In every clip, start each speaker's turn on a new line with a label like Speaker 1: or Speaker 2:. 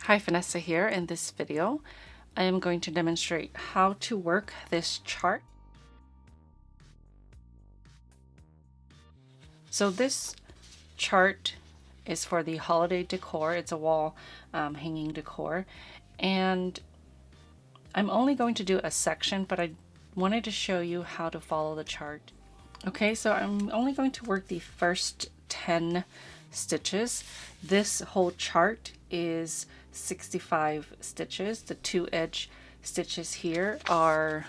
Speaker 1: Hi, Phanessa here. In this video, I am going to demonstrate how to work this chart. So this chart is for the holiday decor. It's a wall hanging decor, and I'm only going to do a section, but I wanted to show you how to follow the chart. Okay, so I'm only going to work the first 10 stitches. This whole chart is 65 stitches. The two edge stitches here are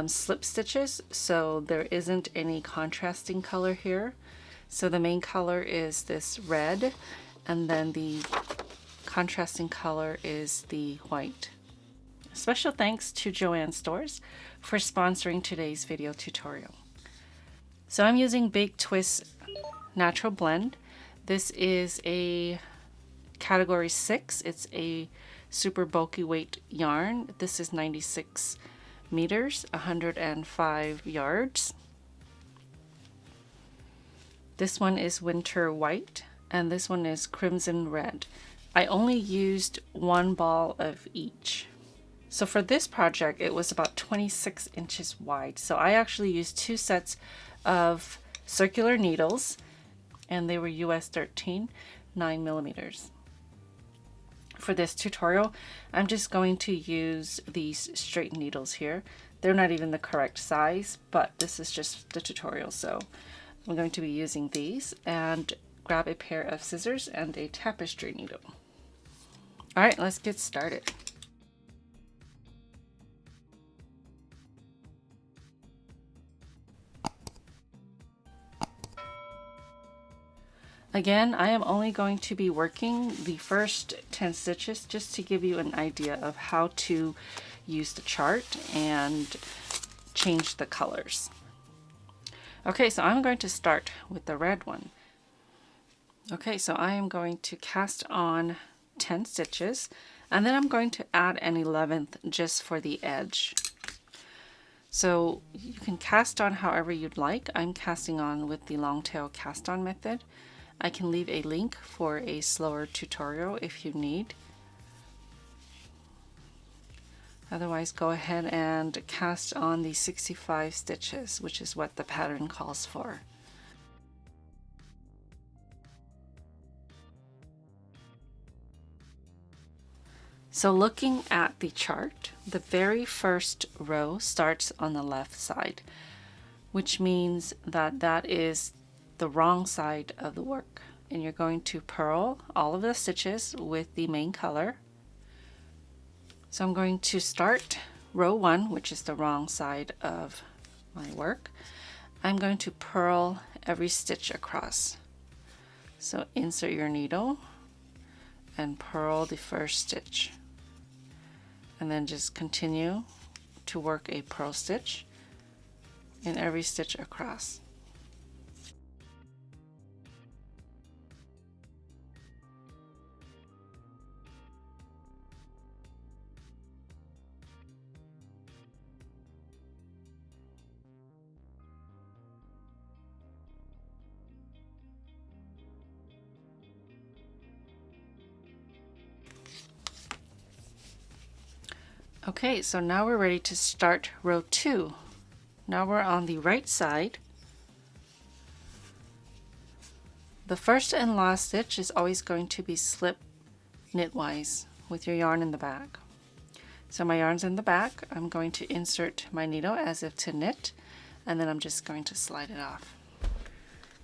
Speaker 1: slip stitches, so there isn't any contrasting color here. So the main color is this red, and then the contrasting color is the white. Special thanks to Joanne Stores for sponsoring today's video tutorial. So I'm using Big Twist Natural Blend. This is a category 6. It's a super bulky weight yarn. This is 96 meters, 105 yards. This one is winter white, and this one is crimson red. I only used one ball of each. So for this project, it was about 26 inches wide. So I actually used two sets of circular needles, and they were US 13, 9 millimeters. For this tutorial, I'm just going to use these straight needles here. They're not even the correct size, but this is just the tutorial, so I'm going to be using these, and grab a pair of scissors and a tapestry needle. All right, let's get started. Again, I am only going to be working the first 10 stitches just to give you an idea of how to use the chart and change the colors. Okay, so I'm going to start with the red one. Okay, so I am going to cast on 10 stitches, and then I'm going to add an 11th just for the edge. So you can cast on however you'd like. I'm casting on with the long tail cast on method. I can leave a link for a slower tutorial if you need. Otherwise, go ahead and cast on the 65 stitches, which is what the pattern calls for. So looking at the chart, the very first row starts on the left side, which means that that is the wrong side of the work, and you're going to purl all of the stitches with the main color. So I'm going to start row 1, which is the wrong side of my work. I'm going to purl every stitch across. So insert your needle and purl the first stitch, and then just continue to work a purl stitch in every stitch across. Okay, so now we're ready to start row 2. Now we're on the right side. The first and last stitch is always going to be slip knitwise with your yarn in the back. So my yarn's in the back. I'm going to insert my needle as if to knit, and then I'm just going to slide it off.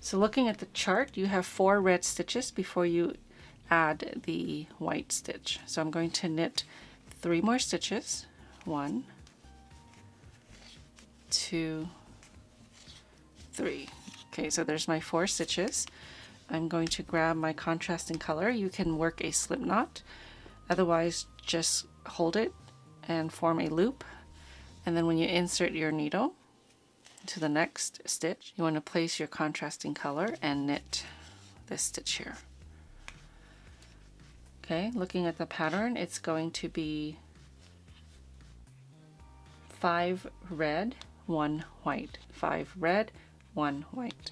Speaker 1: So looking at the chart, you have 4 red stitches before you add the white stitch. So I'm going to knit 3 more stitches. 1, 2, 3. Okay, so there's my 4 stitches. I'm going to grab my contrasting color. You can work a slip knot, otherwise just hold it and form a loop, and then when you insert your needle to the next stitch, you want to place your contrasting color and knit this stitch here. Okay, looking at the pattern, it's going to be 5 red, 1 white, 5 red, 1 white.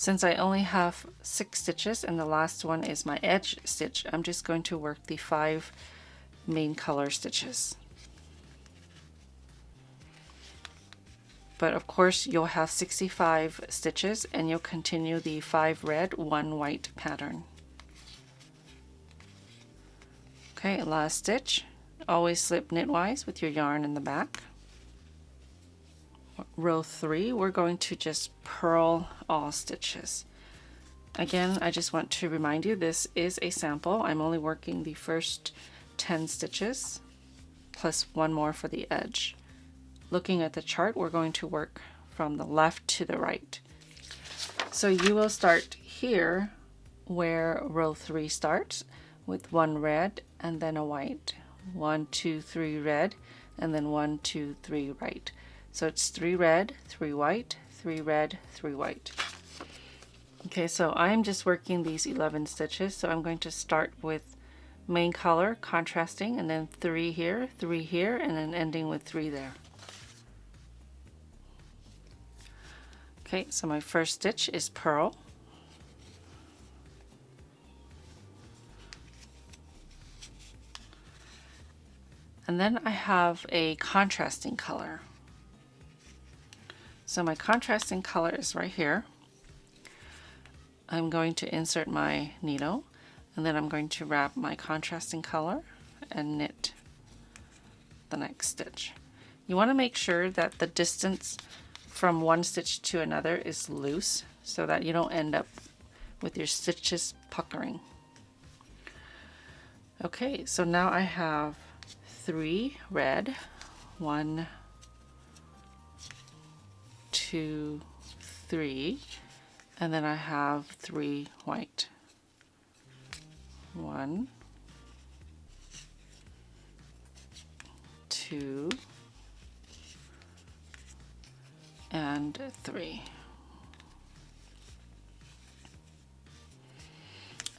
Speaker 1: Since I only have 6 stitches and the last one is my edge stitch, I'm just going to work the 5 main color stitches. But of course you'll have 65 stitches and you'll continue the 5 red, 1 white pattern. Okay, last stitch. Always slip knitwise with your yarn in the back. Row 3, we're going to just purl all stitches. Again, I just want to remind you this is a sample. I'm only working the first 10 stitches plus 1 more for the edge. Looking at the chart, we're going to work from the left to the right. So you will start here where row 3 starts with 1 red and then a white. 1, 2, 3 red and then 1, 2, 3 white. So it's 3 red, 3 white, 3 red, 3 white. Okay, so I'm just working these 11 stitches, so I'm going to start with main color, contrasting, and then 3 here, and then ending with 3 there. Okay, so my first stitch is purl. And then I have a contrasting color. So my contrasting color is right here. I'm going to insert my needle and then I'm going to wrap my contrasting color and knit the next stitch. You want to make sure that the distance from one stitch to another is loose so that you don't end up with your stitches puckering. Okay, so now I have 3 red, 1, 2, 3, and then I have 3 white. 1, 2, and 3.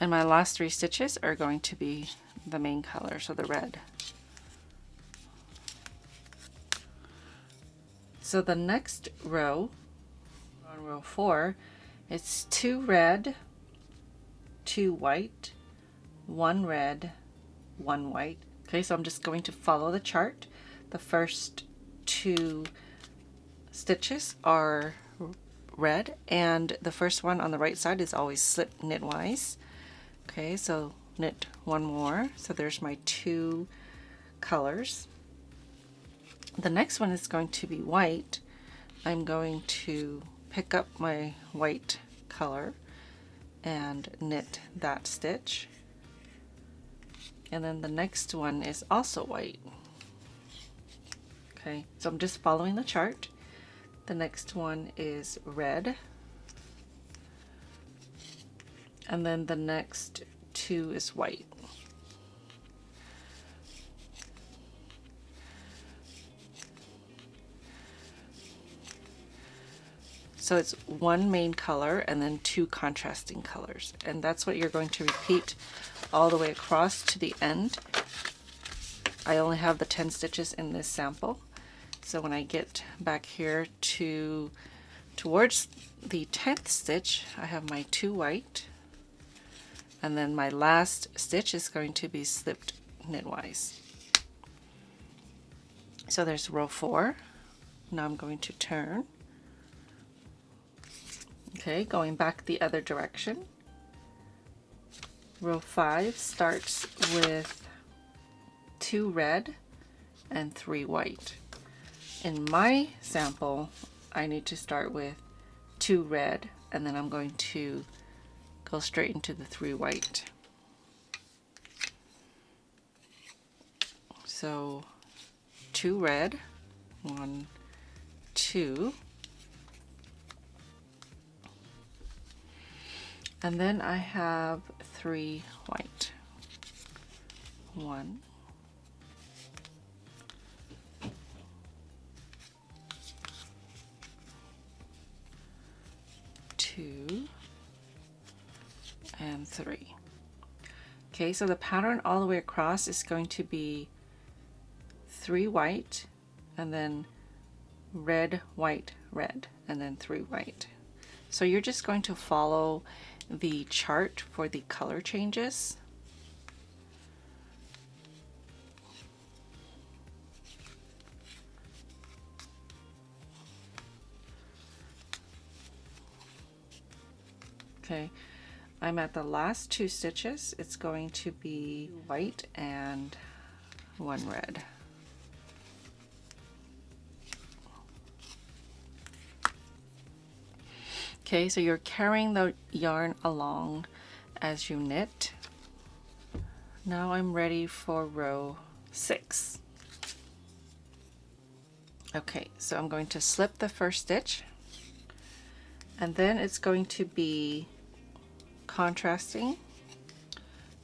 Speaker 1: And my last 3 stitches are going to be the main color, so the red. So the next row, on row 4, it's 2 red, 2 white, 1 red, 1 white. Okay, so I'm just going to follow the chart. The first 2 stitches are red, and the first one on the right side is always slip knitwise. Okay, so knit 1 more. So there's my 2 colors. The next one is going to be white. I'm going to pick up my white color and knit that stitch. And then the next one is also white. Okay, so I'm just following the chart. The next one is red. And then the next 2 is white. So it's 1 main color and then 2 contrasting colors. And that's what you're going to repeat all the way across to the end. I only have the 10 stitches in this sample. So when I get back here towards the 10th stitch, I have my 2 white. And then my last stitch is going to be slipped knitwise. So there's row 4. Now I'm going to turn. Okay, going back the other direction. Row 5 starts with 2 red and 3 white. In my sample, I need to start with 2 red and then I'm going to go straight into the 3 white. So 2 red, 1, 2, and then I have 3 white. 1, 2, and 3. Okay, so the pattern all the way across is going to be 3 white and then red, white, red, and then 3 white. So you're just going to follow the chart for the color changes. Okay, I'm at the last 2 stitches. It's going to be white and 1 red. Okay, so you're carrying the yarn along as you knit. Now I'm ready for row 6. Okay, so I'm going to slip the first stitch, and then it's going to be contrasting,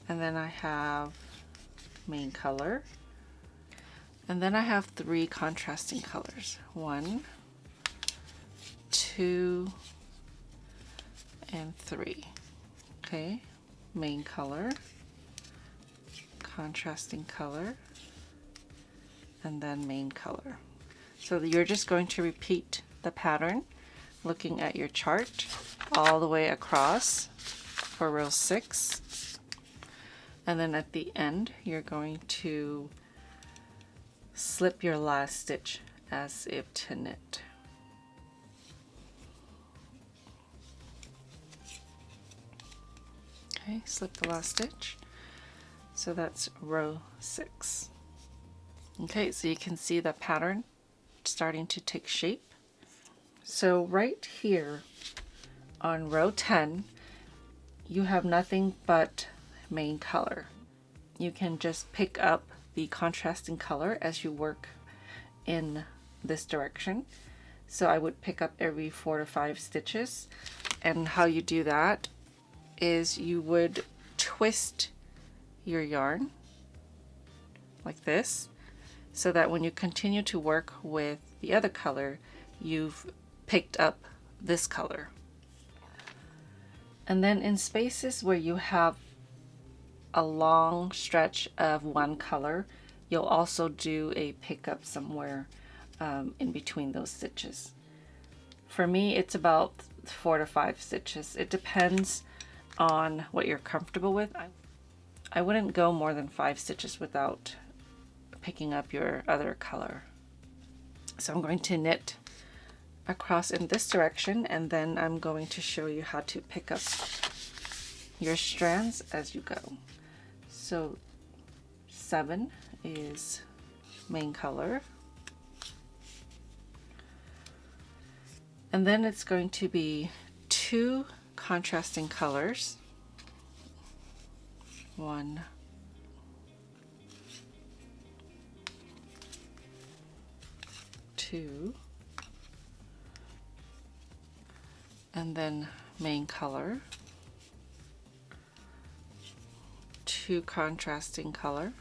Speaker 1: and then I have main color, and then I have 3 contrasting colors. 1, 2, and 3. Okay, main color, contrasting color, and then main color. So you're just going to repeat the pattern looking at your chart all the way across for row 6, and then at the end you're going to slip your last stitch as if to knit. Okay, slip the last stitch. So that's row 6. Okay, so you can see the pattern starting to take shape. So right here on row 10, you have nothing but main color. You can just pick up the contrasting color as you work in this direction. So I would pick up every 4 to 5 stitches. And how you do that is you would twist your yarn like this, so that when you continue to work with the other color, you've picked up this color. And then in spaces where you have a long stretch of one color, you'll also do a pickup somewhere in between those stitches. For me, it's about 4 to 5 stitches. It depends on what you're comfortable with. I wouldn't go more than 5 stitches without picking up your other color. So I'm going to knit across in this direction, and then I'm going to show you how to pick up your strands as you go. So 7 is main color, and then it's going to be 2 contrasting colors. 1, 2, and then main color, 2 contrasting color,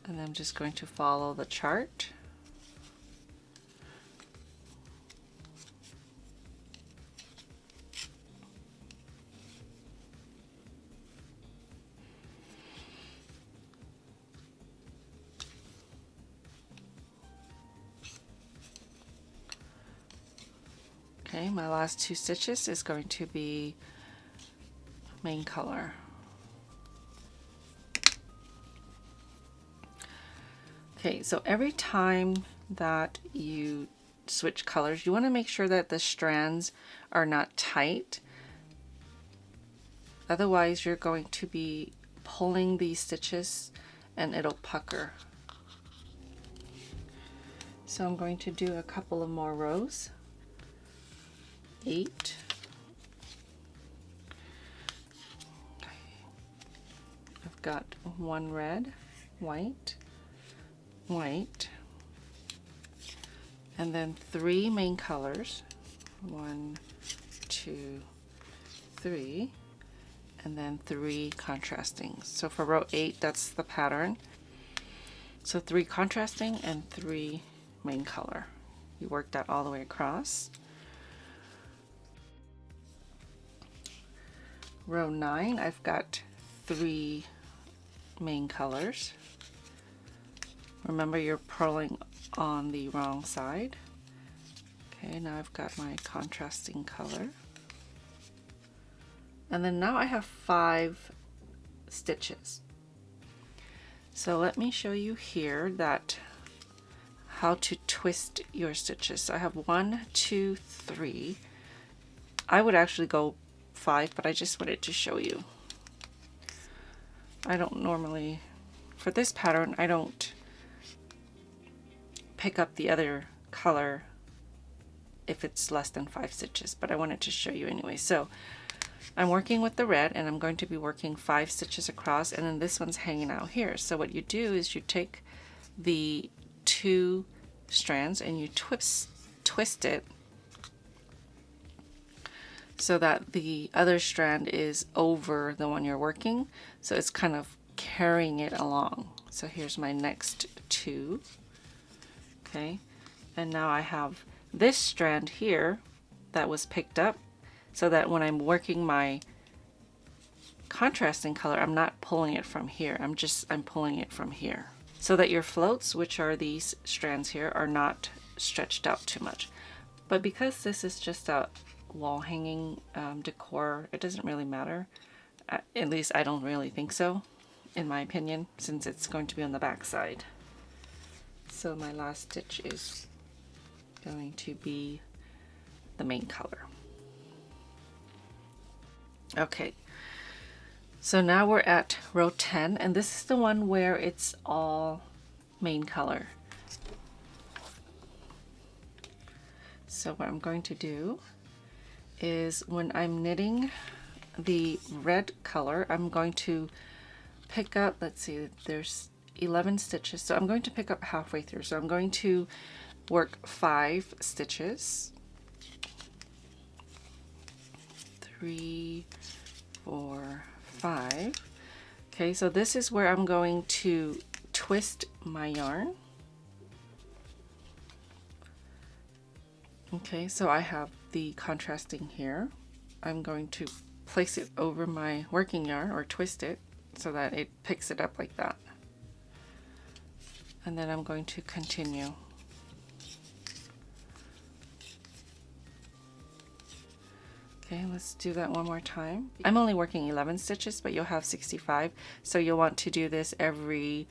Speaker 1: and I'm just going to follow the chart. Okay, my last 2 stitches is going to be main color. Okay, so every time that you switch colors, you want to make sure that the strands are not tight. Otherwise, you're going to be pulling these stitches and it'll pucker. So I'm going to do a couple of more rows. 8. I've got 1 red, white, white, and then 3 main colors. 1, 2, 3, and then 3 contrasting. So for row 8, that's the pattern. So 3 contrasting and 3 main color. You work that all the way across. Row 9, I've got 3 main colors. Remember, you're purling on the wrong side. Okay, now I've got my contrasting color. And then now I have 5 stitches. So let me show you here that how to twist your stitches. So I have 1, 2, 3. I would actually go 5, but I just wanted to show you. I don't normally, for this pattern, I don't pick up the other color if it's less than 5 stitches, but I wanted to show you anyway. So I'm working with the red, and I'm going to be working 5 stitches across, and then this one's hanging out here. So what you do is you take the 2 strands and you twist it so that the other strand is over the one you're working, so it's kind of carrying it along. So here's my next 2. Okay, and now I have this strand here that was picked up, so that when I'm working my contrasting color, I'm not pulling it from here, I'm pulling it from here, so that your floats, which are these strands here, are not stretched out too much. But because this is just a wall hanging decor, it doesn't really matter. At least I don't really think so, in my opinion, since it's going to be on the back side. So my last stitch is going to be the main color. Okay, so now we're at row 10, and this is the one where it's all main color. So what I'm going to do is, when I'm knitting the red color, I'm going to pick up, let's see, there's 11 stitches, so I'm going to pick up halfway through. So I'm going to work 5 stitches, 3, 4, 5. Okay, so this is where I'm going to twist my yarn. Okay, so I have the contrasting here. I'm going to place it over my working yarn, or twist it so that it picks it up like that. And then I'm going to continue. Okay, let's do that one more time. I'm only working 11 stitches, but you'll have 65, so you'll want to do this every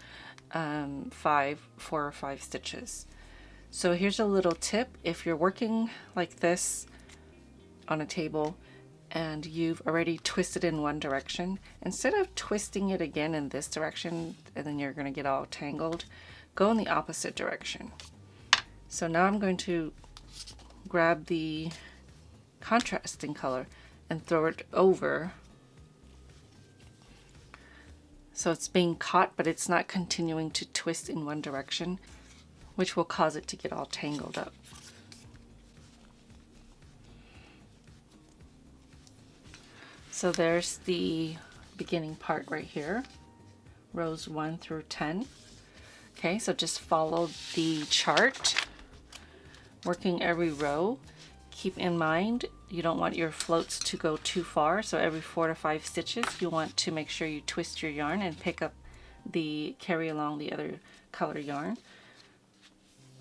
Speaker 1: 4 or 5 stitches. So here's a little tip. If you're working like this on a table and you've already twisted in one direction, instead of twisting it again in this direction and then you're going to get all tangled, go in the opposite direction. So now I'm going to grab the contrasting color and throw it over, so it's being caught but it's not continuing to twist in one direction, which will cause it to get all tangled up. So there's the beginning part right here, rows 1 through 10. Okay, so just follow the chart, working every row. Keep in mind, you don't want your floats to go too far, so every 4 to 5 stitches you want to make sure you twist your yarn and pick up carry along the other color yarn.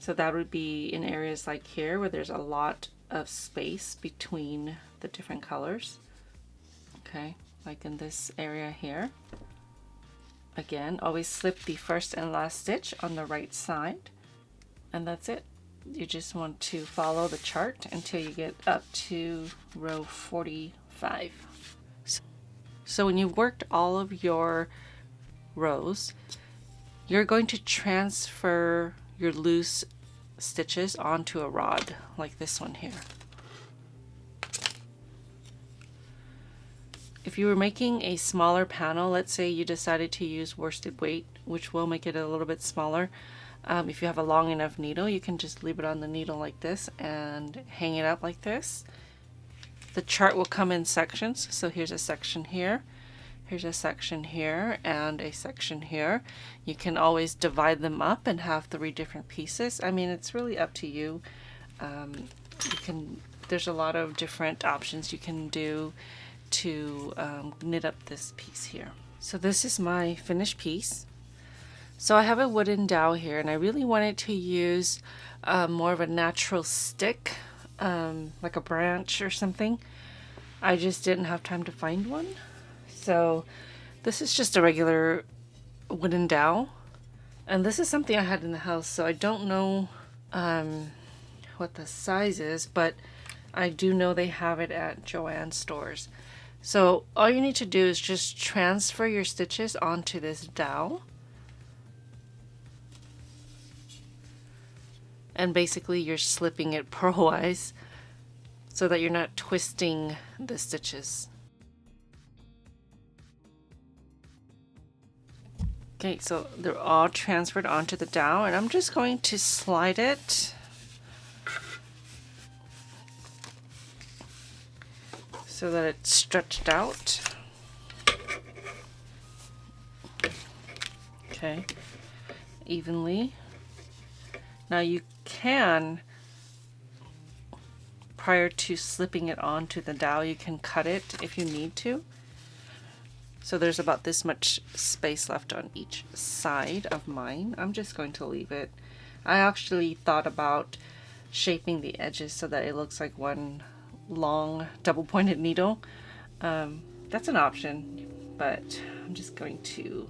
Speaker 1: So that would be in areas like here where there's a lot of space between the different colors. Okay, like in this area here. Again, always slip the first and last stitch on the right side, and that's it. You just want to follow the chart until you get up to row 45. So when you've worked all of your rows, you're going to transfer your loose stitches onto a rod like this one here. If you were making a smaller panel, let's say you decided to use worsted weight, which will make it a little bit smaller. If you have a long enough needle, you can just leave it on the needle like this and hang it up like this. The chart will come in sections. So here's a section here, here's a section here, and a section here. You can always divide them up and have 3 different pieces. I mean, it's really up to you. There's a lot of different options you can do to knit up this piece here. So this is my finished piece. So I have a wooden dowel here, and I really wanted to use more of a natural stick, like a branch or something. I just didn't have time to find one. So this is just a regular wooden dowel. And this is something I had in the house, so I don't know what the size is, but I do know they have it at Joann's stores. So all you need to do is just transfer your stitches onto this dowel. And basically you're slipping it purlwise so that you're not twisting the stitches. Okay, so they're all transferred onto the dowel, and I'm just going to slide it so that it's stretched out. Okay, evenly. Now you can, prior to slipping it onto the dowel, you can cut it if you need to. So there's about this much space left on each side of mine. I'm just going to leave it. I actually thought about shaping the edges so that it looks like one long double-pointed needle. That's an option, but I'm just going to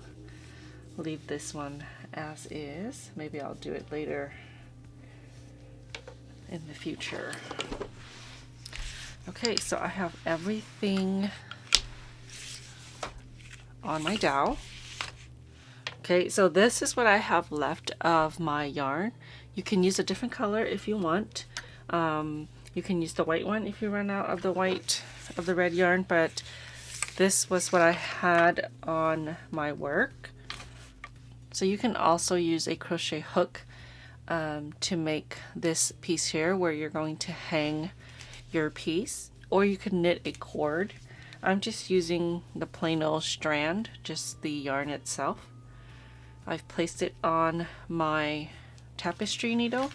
Speaker 1: leave this one as is. Maybe I'll do it later in the future. Okay, so I have everything on my dowel. Okay, so this is what I have left of my yarn. You can use a different color if you want. You can use the white one if you run out of the red yarn, but this was what I had on my work. So you can also use a crochet hook to make this piece here where you're going to hang your piece, or you could knit a cord. I'm just using the plain old strand, just the yarn itself. I've placed it on my tapestry needle,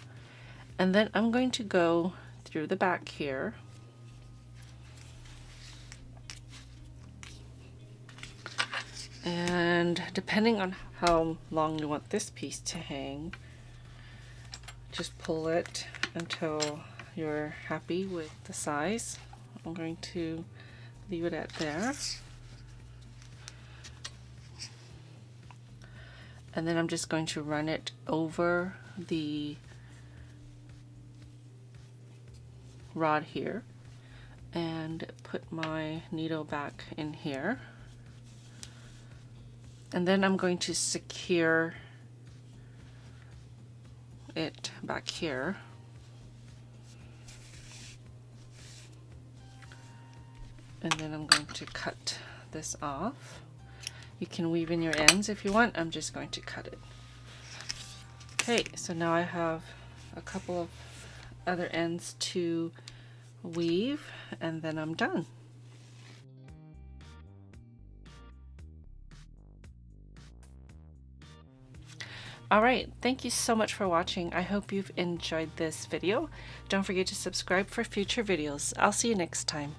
Speaker 1: and then I'm going to go through the back here and depending on how long you want this piece to hang, just pull it until you're happy with the size. I'm going to leave it at there. And then I'm just going to run it over the rod here and put my needle back in here. And then I'm going to secure it back here. And then I'm going to cut this off. You can weave in your ends if you want. I'm just going to cut it. Okay, so now I have a couple of other ends to weave, and then I'm done. Alright, thank you so much for watching. I hope you've enjoyed this video. Don't forget to subscribe for future videos. I'll see you next time.